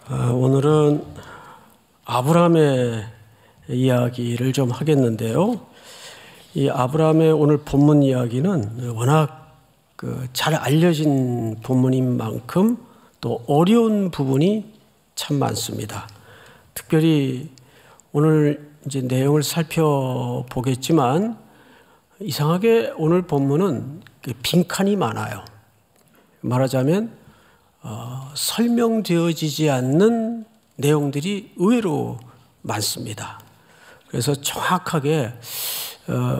오늘은 아브라함의 이야기를 좀 하겠는데요. 이 아브라함의 오늘 본문 이야기는 워낙 잘 알려진 본문인 만큼 또 어려운 부분이 참 많습니다. 특별히 오늘 이제 내용을 살펴보겠지만 이상하게 오늘 본문은 빈칸이 많아요. 말하자면 설명되어지지 않는 내용들이 의외로 많습니다. 그래서 정확하게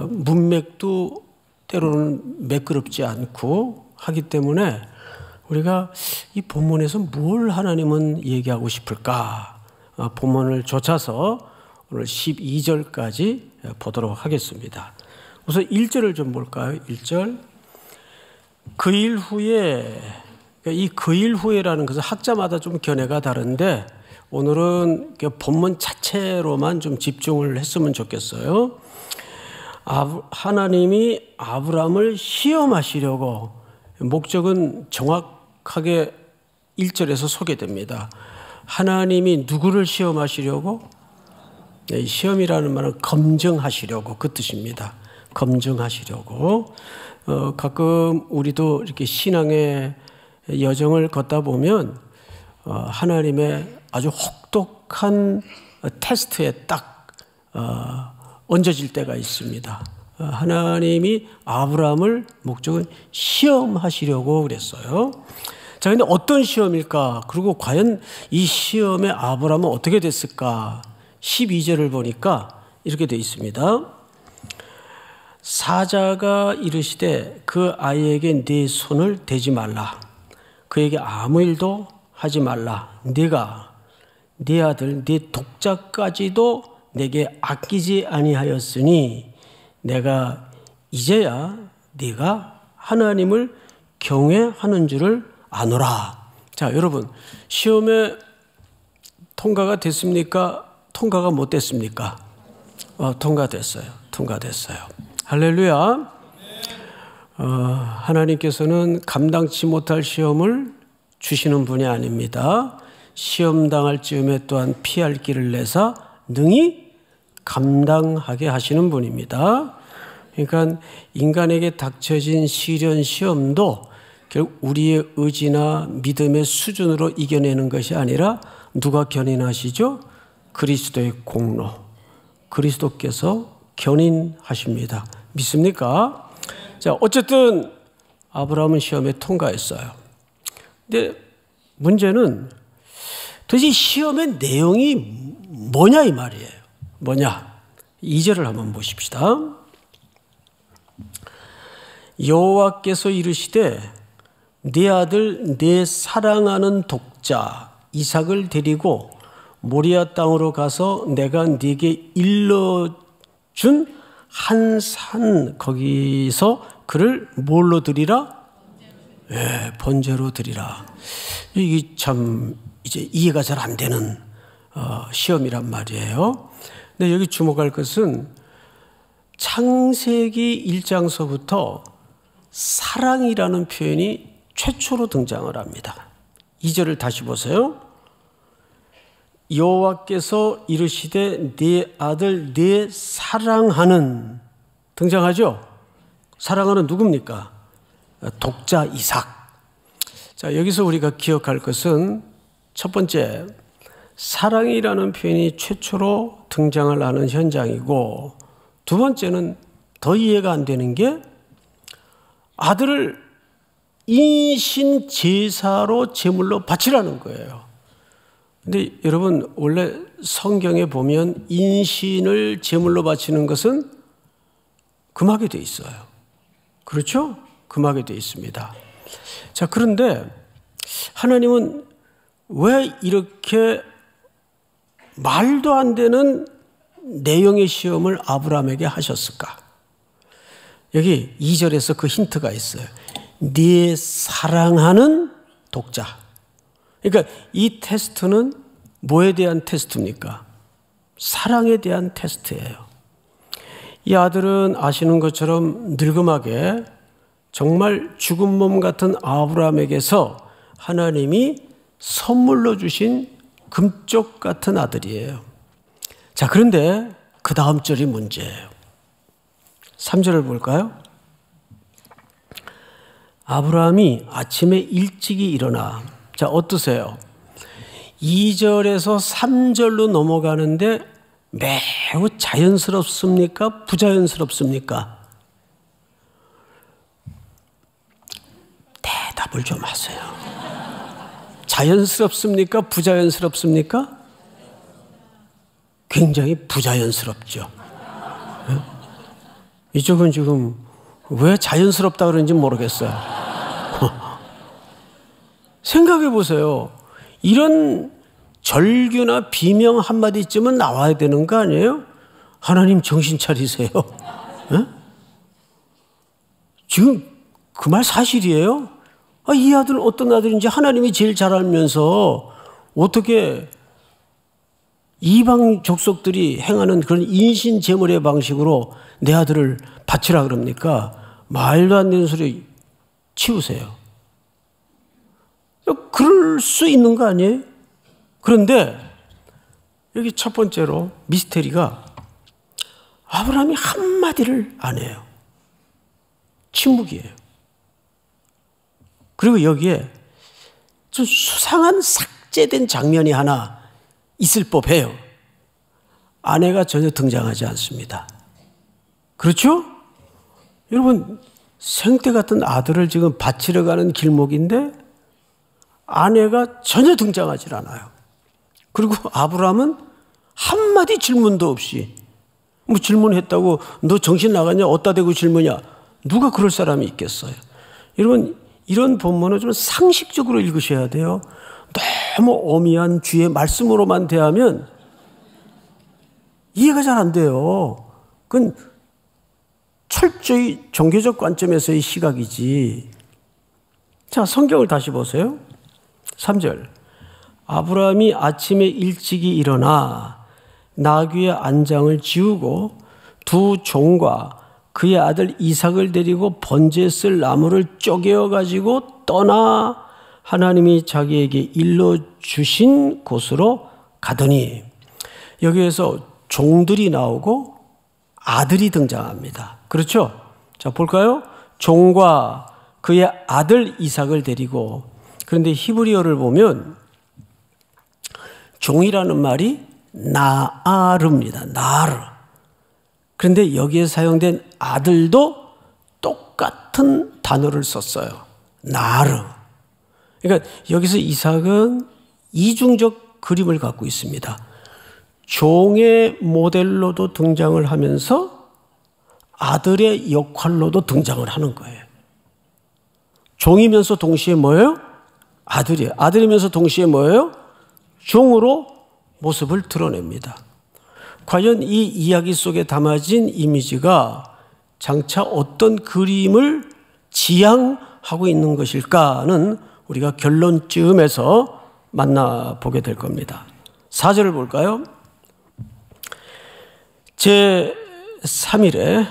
문맥도 때로는 매끄럽지 않고 하기 때문에 우리가 이 본문에서 뭘 하나님은 얘기하고 싶을까? 본문을 쫓아서 오늘 12절까지 보도록 하겠습니다. 우선 1절을 좀 볼까요? 1절. 그 일 후에, 이 그 일 후에라는 것은 학자마다 좀 견해가 다른데 오늘은 본문 자체로만 좀 집중을 했으면 좋겠어요. 하나님이 아브라함을 시험하시려고, 목적은 정확하게 1절에서 소개됩니다. 하나님이 누구를 시험하시려고? 시험이라는 말은 검증하시려고, 그 뜻입니다. 검증하시려고. 가끔 우리도 이렇게 신앙의 여정을 걷다 보면 하나님의 아주 혹독한 테스트에 딱 얹어질 때가 있습니다. 하나님이 아브라함을 목적은 시험하시려고 그랬어요. 자, 근데 어떤 시험일까? 그리고 과연 이 시험에 아브라함은 어떻게 됐을까? 12절을 보니까 이렇게 되어 있습니다. 사자가 이르시되 그 아이에게 네 손을 대지 말라. 그에게 아무 일도 하지 말라. 네가 네 아들 네 독자까지도 내게 아끼지 아니하였으니 내가 이제야 네가 하나님을 경외하는 줄을 아노라. 자, 여러분, 시험에 통과가 됐습니까? 통과가 못 됐습니까? 통과됐어요. 통과됐어요. 할렐루야. 하나님께서는 감당치 못할 시험을 주시는 분이 아닙니다. 시험 당할 즈음에 또한 피할 길을 내사 능히 감당하게 하시는 분입니다. 그러니까 인간에게 닥쳐진 시련 시험도 결국 우리의 의지나 믿음의 수준으로 이겨내는 것이 아니라 누가 견인하시죠? 그리스도의 공로. 그리스도께서 견인하십니다. 믿습니까? 자, 어쨌든 아브라함은 시험에 통과했어요. 근데 문제는 도대체 시험의 내용이 뭐냐 이 말이에요. 뭐냐? 2절을 한번 보십시다. 여호와께서 이르시되 네 아들 네 사랑하는 독자 이삭을 데리고 모리아 땅으로 가서 내가 네게 일러준 한 산 거기서 그를 뭘로 드리라? 예, 번제로 드리라. 이게 참 이제 이해가 잘 안 되는 시험이란 말이에요. 근데 여기 주목할 것은 창세기 1장서부터 사랑이라는 표현이 최초로 등장을 합니다. 2절을 다시 보세요. 여호와께서 이르시되 네 아들 네 사랑하는, 등장하죠? 사랑하는 누굽니까? 독자 이삭. 자, 여기서 우리가 기억할 것은 첫 번째, 사랑이라는 표현이 최초로 등장을 하는 현장이고, 두 번째는 더 이해가 안 되는 게 아들을 인신 제사로 제물로 바치라는 거예요. 근데 여러분, 원래 성경에 보면 인신을 제물로 바치는 것은 금하게 돼 있어요. 그렇죠? 금하게 돼 있습니다. 자, 그런데 하나님은 왜 이렇게 말도 안 되는 내용의 시험을 아브라함에게 하셨을까? 여기 2절에서 그 힌트가 있어요. 네 사랑하는 독자. 그러니까 이 테스트는 뭐에 대한 테스트입니까? 사랑에 대한 테스트예요. 이 아들은 아시는 것처럼 늙음하게 정말 죽은 몸 같은 아브라함에게서 하나님이 선물로 주신 금쪽 같은 아들이에요. 자, 그런데 그 다음 절이 문제예요. 3절을 볼까요? 아브라함이 아침에 일찍이 일어나. 자, 어떠세요? 2절에서 3절로 넘어가는데 매우 자연스럽습니까? 부자연스럽습니까? 대답을 좀 하세요. 자연스럽습니까? 부자연스럽습니까? 굉장히 부자연스럽죠. 이쪽은 지금 왜 자연스럽다 그런지 모르겠어요. 생각해 보세요. 이런 절규나 비명 한마디쯤은 나와야 되는 거 아니에요? 하나님 정신 차리세요. 네? 지금 그 말 사실이에요? 이 아들 어떤 아들인지 하나님이 제일 잘 알면서 어떻게 이방 족속들이 행하는 그런 인신제물의 방식으로 내 아들을 바치라 그럽니까? 말도 안 되는 소리 치우세요. 그럴 수 있는 거 아니에요? 그런데 여기 첫 번째로 미스테리가 아브라함이 한마디를 안 해요. 침묵이에요. 그리고 여기에 좀 수상한 삭제된 장면이 하나 있을 법해요. 아내가 전혀 등장하지 않습니다. 그렇죠? 여러분, 생때 같은 아들을 지금 바치러 가는 길목인데 아내가 전혀 등장하지 않아요. 그리고 아브라함은 한마디 질문도 없이, 뭐 질문했다고 너 정신 나갔냐? 어디다 대고 질문이야? 누가 그럴 사람이 있겠어요? 여러분, 이런 본문을 좀 상식적으로 읽으셔야 돼요. 너무 어미한 주의 말씀으로만 대하면 이해가 잘 안 돼요. 그건 철저히 종교적 관점에서의 시각이지. 자, 성경을 다시 보세요. 3절. 아브라함이 아침에 일찍이 일어나 나귀의 안장을 지우고 두 종과 그의 아들 이삭을 데리고 번제에 쓸 나무를 쪼개어 가지고 떠나 하나님이 자기에게 일러주신 곳으로 가더니, 여기에서 종들이 나오고 아들이 등장합니다. 그렇죠? 자, 볼까요? 종과 그의 아들 이삭을 데리고. 그런데 히브리어를 보면 종이라는 말이 나아르입니다. 나아르. 그런데 여기에 사용된 아들도 똑같은 단어를 썼어요. 나아르. 그러니까 여기서 이삭은 이중적 그림을 갖고 있습니다. 종의 모델로도 등장을 하면서 아들의 역할로도 등장을 하는 거예요. 종이면서 동시에 뭐예요? 아들이에요. 아들이면서 동시에 뭐예요? 종으로 모습을 드러냅니다. 과연 이 이야기 속에 담아진 이미지가 장차 어떤 그림을 지향하고 있는 것일까는 우리가 결론쯤에서 만나보게 될 겁니다. 4절을 볼까요? 제3일에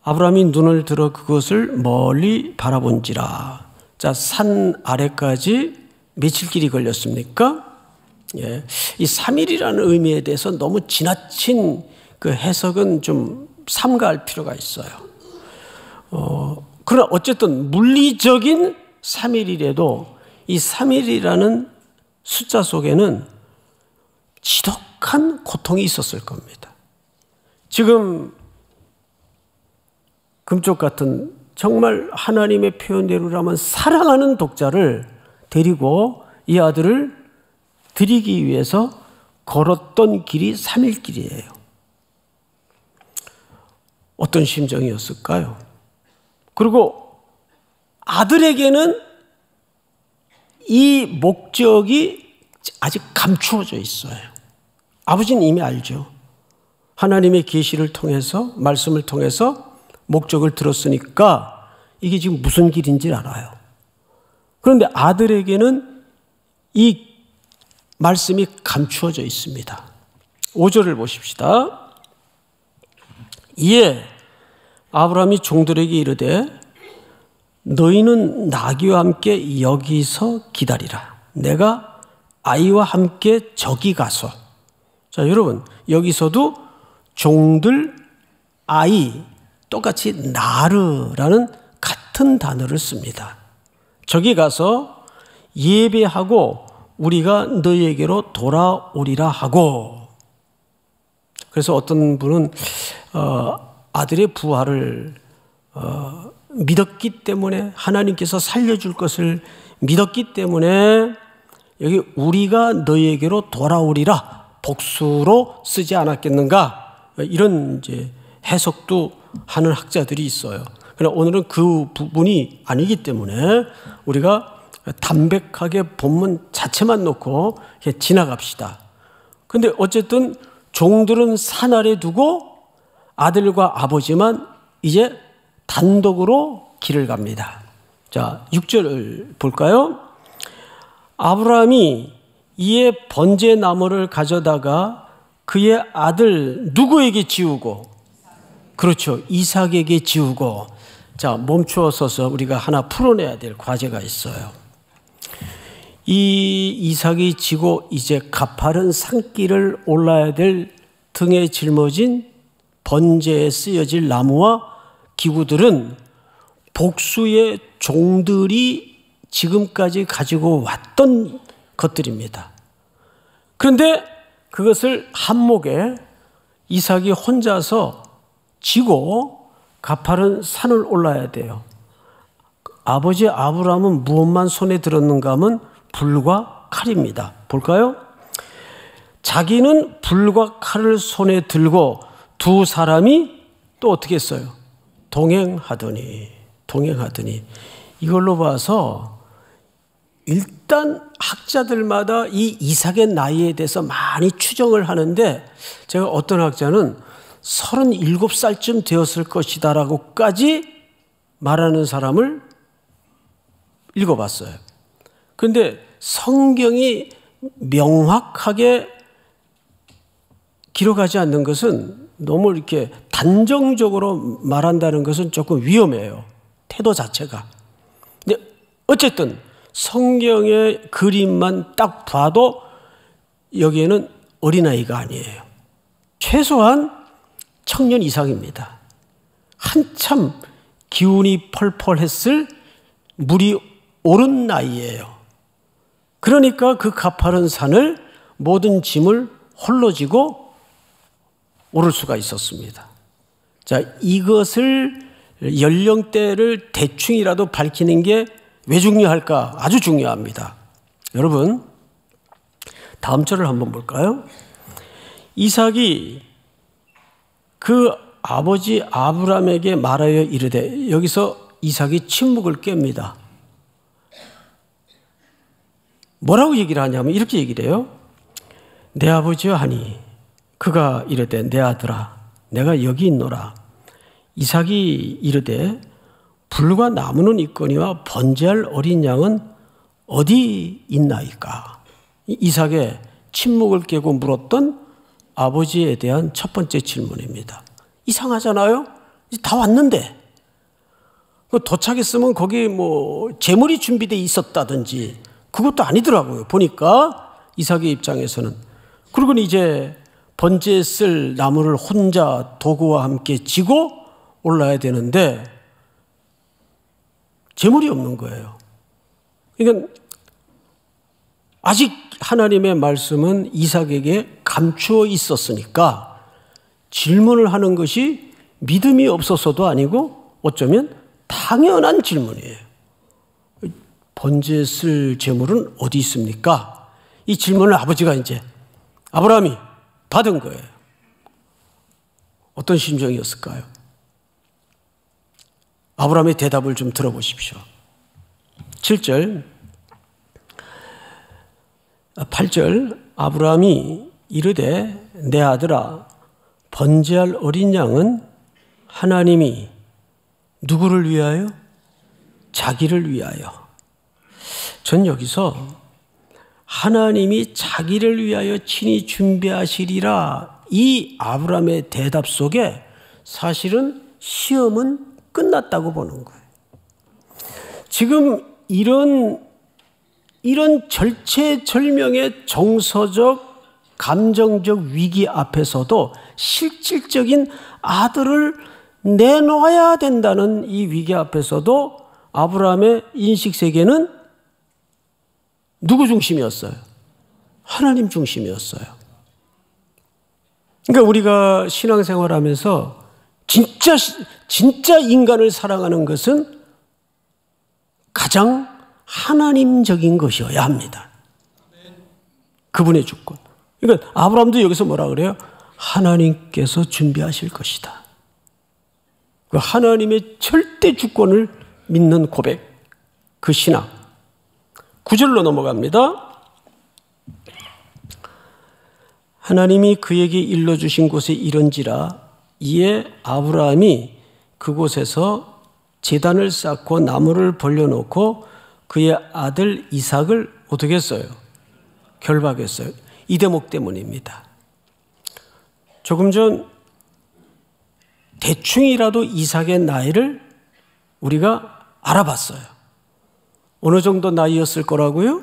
아브라함이 눈을 들어 그것을 멀리 바라본지라. 자, 산 아래까지 며칠 길이 걸렸습니까? 예, 이 3일이라는 의미에 대해서 너무 지나친 그 해석은 좀 삼가할 필요가 있어요. 그러나 어쨌든 물리적인 3일이라도 이 3일이라는 숫자 속에는 지독한 고통이 있었을 겁니다. 지금 금쪽 같은 정말 하나님의 표현대로라면 사랑하는 독자를 데리고 이 아들을 드리기 위해서 걸었던 길이 3일 길이에요. 어떤 심정이었을까요? 그리고 아들에게는 이 목적이 아직 감추어져 있어요. 아버지는 이미 알죠. 하나님의 계시를 통해서, 말씀을 통해서 목적을 들었으니까 이게 지금 무슨 길인지 알아요. 그런데 아들에게는 이 말씀이 감추어져 있습니다. 5절을 보십시다. 이에 아브라함이 종들에게 이르되 너희는 나귀와 함께 여기서 기다리라. 내가 아이와 함께 저기 가서. 자, 여러분, 여기서도 종들, 아이, 똑같이 나르라는 같은 단어를 씁니다. 저기 가서 예배하고 우리가 너희에게로 돌아오리라 하고. 그래서 어떤 분은 아들의 부활을 믿었기 때문에, 하나님께서 살려줄 것을 믿었기 때문에 여기 우리가 너희에게로 돌아오리라 복수로 쓰지 않았겠는가, 이런 이제 해석도 하는 학자들이 있어요. 그러나 오늘은 그 부분이 아니기 때문에 우리가 담백하게 본문 자체만 놓고 지나갑시다. 근데 어쨌든 종들은 산 아래 두고 아들과 아버지만 이제 단독으로 길을 갑니다. 자, 6절 볼까요? 아브라함이 이에 번제 나무를 가져다가 그의 아들 누구에게 지우고, 그렇죠, 이삭에게 지우고. 자, 멈추어 서서 우리가 하나 풀어내야 될 과제가 있어요. 이 이삭이 지고 이제 가파른 산길을 올라야 될 등에 짊어진 번제에 쓰여질 나무와 기구들은 복수의 종들이 지금까지 가지고 왔던 것들입니다. 그런데 그것을 한몫에 이삭이 혼자서 지고 가파른 산을 올라야 돼요. 아버지 아브라함은 무엇만 손에 들었는가 하면 불과 칼입니다. 볼까요? 자기는 불과 칼을 손에 들고 두 사람이 또 어떻게 했어요? 동행하더니. 이걸로 봐서 일단 학자들마다 이 이삭의 나이에 대해서 많이 추정을 하는데, 제가 어떤 학자는 37살쯤 되었을 것이다라고까지 말하는 사람을 읽어봤어요. 그런데 성경이 명확하게 기록하지 않는 것은, 너무 이렇게 단정적으로 말한다는 것은 조금 위험해요. 태도 자체가. 근데 어쨌든 성경의 그림만 딱 봐도 여기에는 어린아이가 아니에요. 최소한 청년 이상입니다. 한참 기운이 펄펄했을 물이 오른 나이예요. 그러니까 그 가파른 산을, 모든 짐을 홀로 지고 오를 수가 있었습니다. 자, 이것을, 연령대를 대충이라도 밝히는 게 왜 중요할까? 아주 중요합니다. 여러분, 다음 절을 한번 볼까요? 이삭이 그 아버지 아브라함에게 말하여 이르되, 여기서 이삭이 침묵을 깹니다. 뭐라고 얘기를 하냐면 이렇게 얘기를 해요. 내 아버지여 하니, 그가 이르되 내 아들아 내가 여기 있노라. 이삭이 이르되 불과 나무는 있거니와 번제할 어린 양은 어디 있나이까? 이삭의 침묵을 깨고 물었던 아버지에 대한 첫 번째 질문입니다. 이상하잖아요? 다 왔는데. 도착했으면 거기 뭐 재물이 준비되어 있었다든지, 그것도 아니더라고요. 보니까 이삭의 입장에서는. 그리고 이제 번제에 쓸 나무를 혼자 도구와 함께 지고 올라야 되는데 재물이 없는 거예요. 그러니까 아직 하나님의 말씀은 이삭에게 감추어 있었으니까 질문을 하는 것이 믿음이 없어서도 아니고 어쩌면 당연한 질문이에요. 번제에 쓸 재물은 어디 있습니까? 이 질문을 아버지가 이제 아브라함이 받은 거예요. 어떤 심정이었을까요? 아브라함의 대답을 좀 들어보십시오. 7절, 8절, 아브라함이 이르되 내 아들아 번제할 어린 양은 하나님이 누구를 위하여? 자기를 위하여. 전 여기서 하나님이 자기를 위하여 친히 준비하시리라, 이 아브라함의 대답 속에 사실은 시험은 끝났다고 보는 거예요. 지금 이런 이런 절체절명의 정서적 감정적 위기 앞에서도 실질적인 아들을 내놓아야 된다는 이 위기 앞에서도 아브라함의 인식세계는 누구 중심이었어요? 하나님 중심이었어요. 그러니까 우리가 신앙생활하면서 진짜 인간을 사랑하는 것은 가장 하나님적인 것이어야 합니다. 그분의 주권. 그러니까 아브라함도 여기서 뭐라 그래요? 하나님께서 준비하실 것이다. 그 하나님의 절대 주권을 믿는 고백, 그 신앙. 9절로 넘어갑니다. 하나님이 그에게 일러주신 곳에 이른지라 이에 아브라함이 그곳에서 제단을 쌓고 나무를 벌려놓고 그의 아들 이삭을 어떻게 했어요? 결박했어요. 이 대목 때문입니다. 조금 전 대충이라도 이삭의 나이를 우리가 알아봤어요. 어느 정도 나이였을 거라고요?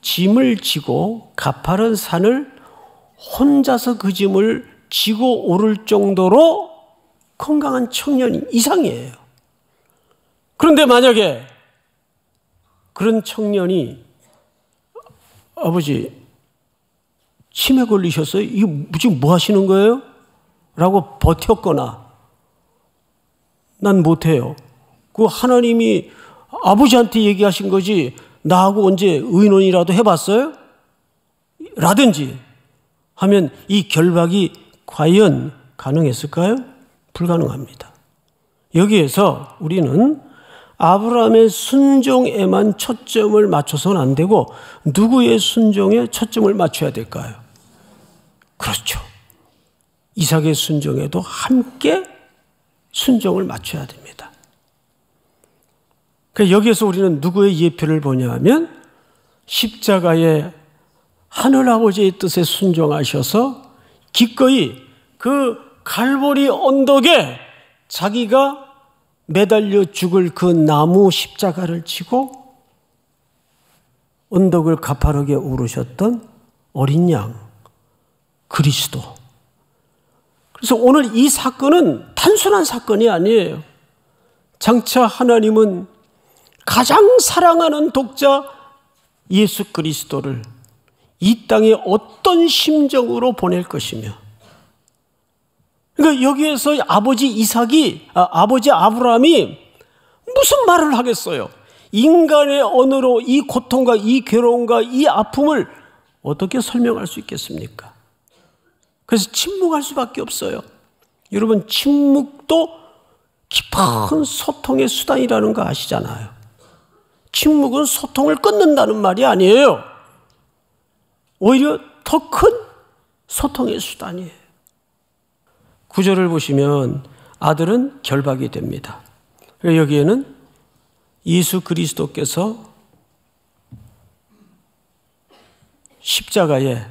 짐을 지고 가파른 산을 혼자서 그 짐을 지고 오를 정도로 건강한 청년 이상이에요. 그런데 만약에 그런 청년이 아버지 치매 걸리셨어요? 이거 지금 뭐 하시는 거예요? 라고 버텼거나 난 못해요. 그 하나님이 아버지한테 얘기하신 거지 나하고 언제 의논이라도 해봤어요? 라든지 하면 이 결박이 과연 가능했을까요? 불가능합니다. 여기에서 우리는 아브라함의 순종에만 초점을 맞춰서는 안 되고 누구의 순종에 초점을 맞춰야 될까요? 그렇죠. 이삭의 순종에도 함께 순종을 맞춰야 됩니다. 그러니까 여기에서 우리는 누구의 예표를 보냐 하면 십자가의 하늘아버지의 뜻에 순종하셔서 기꺼이 그 갈보리 언덕에 자기가 매달려 죽을 그 나무 십자가를 지고 언덕을 가파르게 오르셨던 어린 양 그리스도. 그래서 오늘 이 사건은 단순한 사건이 아니에요. 장차 하나님은 가장 사랑하는 독자 예수 그리스도를 이 땅에 어떤 심정으로 보낼 것이며, 그러니까 여기에서 아버지 아브라함이 무슨 말을 하겠어요? 인간의 언어로 이 고통과 이 괴로움과 이 아픔을 어떻게 설명할 수 있겠습니까? 그래서 침묵할 수밖에 없어요. 여러분, 침묵도 깊은 소통의 수단이라는 거 아시잖아요. 침묵은 소통을 끊는다는 말이 아니에요. 오히려 더 큰 소통의 수단이에요. 9절을 보시면 아들은 결박이 됩니다. 여기에는 예수 그리스도께서 십자가에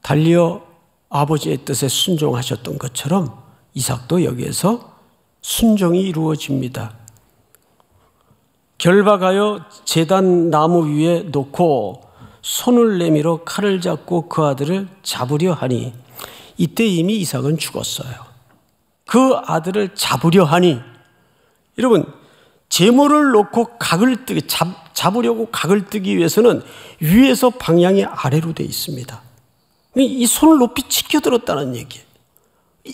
달려 아버지의 뜻에 순종하셨던 것처럼 이삭도 여기에서 순종이 이루어집니다. 결박하여 제단 나무 위에 놓고 손을 내밀어 칼을 잡고 그 아들을 잡으려 하니 이때 이미 이삭은 죽었어요. 그 아들을 잡으려 하니, 여러분, 제물을 놓고 각을 뜨기, 잡으려고 각을 뜨기 위해서는 위에서 방향이 아래로 되어 있습니다. 이 손을 높이 치켜들었다는 얘기예요.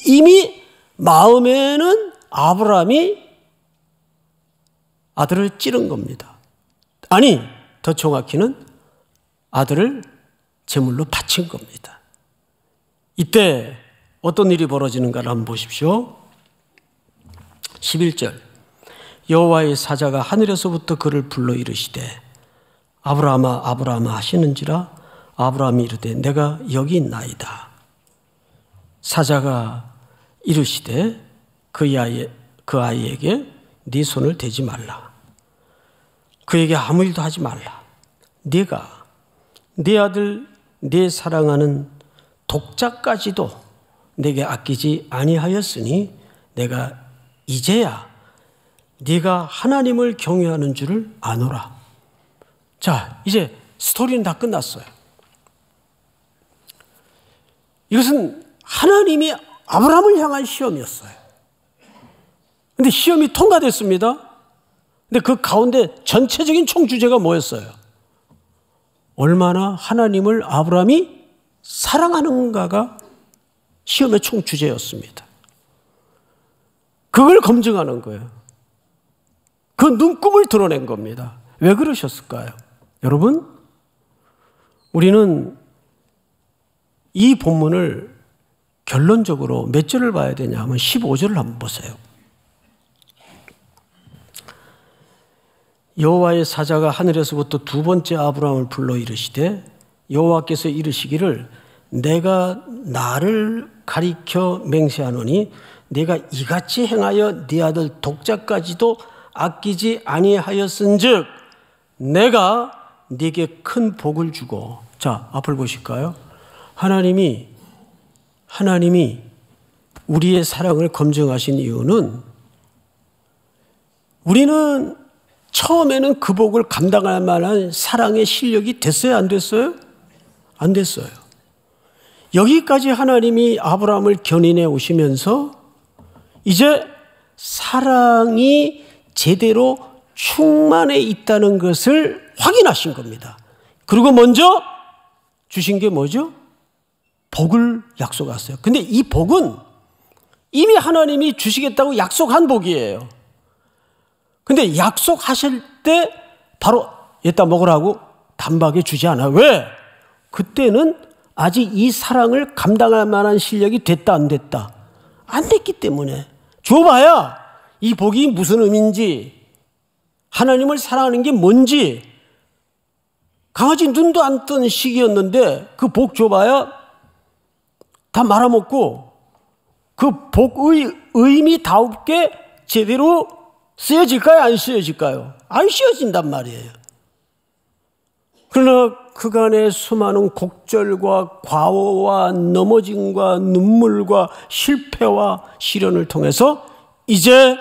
이미 마음에는 아브라함이 아들을 찌른 겁니다. 아니, 더 정확히는 아들을 제물로 바친 겁니다. 이때 어떤 일이 벌어지는가를 한번 보십시오. 11절. 여호와의 사자가 하늘에서부터 그를 불러 이르시되 아브라함아 아브라함아 하시는지라 아브라함이 이르되 내가 여기 있나이다. 사자가 이르시되 그 아이에게 네 손을 대지 말라. 그에게 아무 일도 하지 말라. 네가 네 아들 네 사랑하는 독자까지도 내게 아끼지 아니하였으니 내가 이제야 네가 하나님을 경외하는 줄을 아노라. 자, 이제 스토리는 다 끝났어요. 이것은 하나님이 아브라함을 향한 시험이었어요. 근데 시험이 통과됐습니다. 근데 그 가운데 전체적인 총주제가 뭐였어요? 얼마나 하나님을 아브라함이 사랑하는가가 시험의 총주제였습니다. 그걸 검증하는 거예요. 그 눈금을 드러낸 겁니다. 왜 그러셨을까요? 여러분, 우리는 이 본문을 결론적으로 몇 절을 봐야 되냐 하면 15절을 한번 보세요. 여호와의 사자가 하늘에서부터 두 번째 아브라함을 불러 이르시되 여호와께서 이르시기를 내가 나를 가리켜 맹세하노니 내가 이같이 행하여 네 아들 독자까지도 아끼지 아니하였은즉 내가 네게 큰 복을 주고. 자, 앞을 보실까요? 하나님이 우리의 사랑을 검증하신 이유는 우리는 처음에는 그 복을 감당할 만한 사랑의 실력이 됐어요? 안 됐어요? 안 됐어요. 여기까지 하나님이 아브라함을 견인해 오시면서 이제 사랑이 제대로 충만해 있다는 것을 확인하신 겁니다. 그리고 먼저 주신 게 뭐죠? 복을 약속하셨어요. 근데 이 복은 이미 하나님이 주시겠다고 약속한 복이에요. 근데 약속하실 때 바로 여기다 먹으라고 단박에 주지 않아요. 왜? 그때는 아직 이 사랑을 감당할 만한 실력이 됐다 안 됐다? 안 됐기 때문에. 줘봐야 이 복이 무슨 의미인지, 하나님을 사랑하는 게 뭔지, 강아지 눈도 안 뜬 시기였는데 그 복 줘봐야 다 말아먹고 그 복의 의미다우게 제대로 쓰여질까요? 안 쓰여질까요? 안 쓰여진단 말이에요. 그러나 그간의 수많은 곡절과 과오와 넘어짐과 눈물과 실패와 시련을 통해서 이제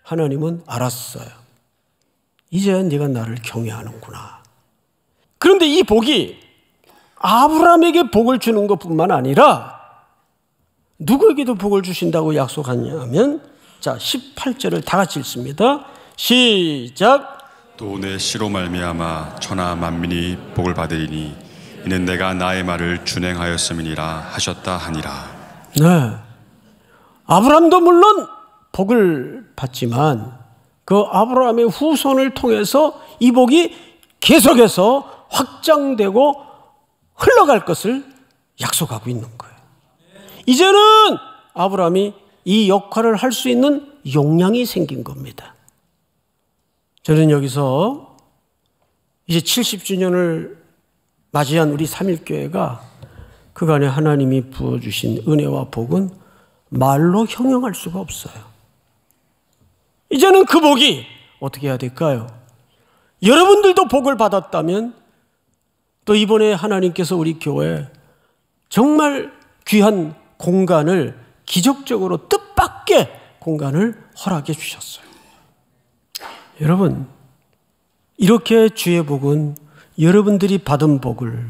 하나님은 알았어요. 이제 네가 나를 경외하는구나. 그런데 이 복이 아브라함에게 복을 주는 것뿐만 아니라 누구에게도 복을 주신다고 약속하냐면, 자, 18절을 다 같이 읽습니다. 시작. 또 내 씨로 말미암아 천하 만민이 복을 받으리니 이는 내가 나의 말을 준행하였음이니라 하셨다 하니라. 네, 아브라함도 물론 복을 받지만 그 아브라함의 후손을 통해서 이 복이 계속해서 확장되고 흘러갈 것을 약속하고 있는 거예요. 이제는 아브라함이 이 역할을 할 수 있는 역량이 생긴 겁니다. 저는 여기서 이제 70주년을 맞이한 우리 삼일교회가 그간에 하나님이 부어주신 은혜와 복은 말로 형용할 수가 없어요. 이제는 그 복이 어떻게 해야 될까요? 여러분들도 복을 받았다면 또 이번에 하나님께서 우리 교회에 정말 귀한 공간을, 기적적으로 뜻밖의 공간을 허락해 주셨어요. 여러분, 이렇게 주의 복은 여러분들이 받은 복을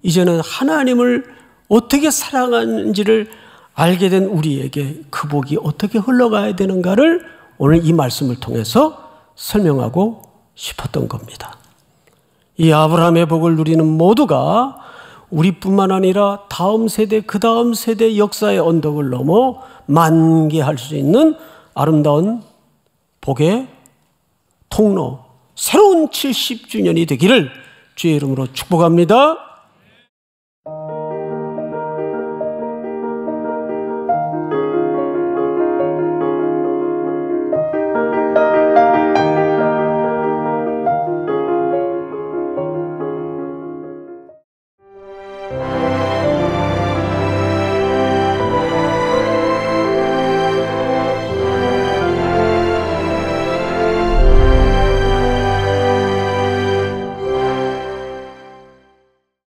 이제는 하나님을 어떻게 사랑하는지를 알게 된 우리에게 그 복이 어떻게 흘러가야 되는가를 오늘 이 말씀을 통해서 설명하고 싶었던 겁니다. 이 아브라함의 복을 누리는 모두가 우리뿐만 아니라 다음 세대, 그 다음 세대 역사의 언덕을 넘어 만개할 수 있는 아름다운 복의 통로, 새로운 70주년이 되기를 주의 이름으로 축복합니다.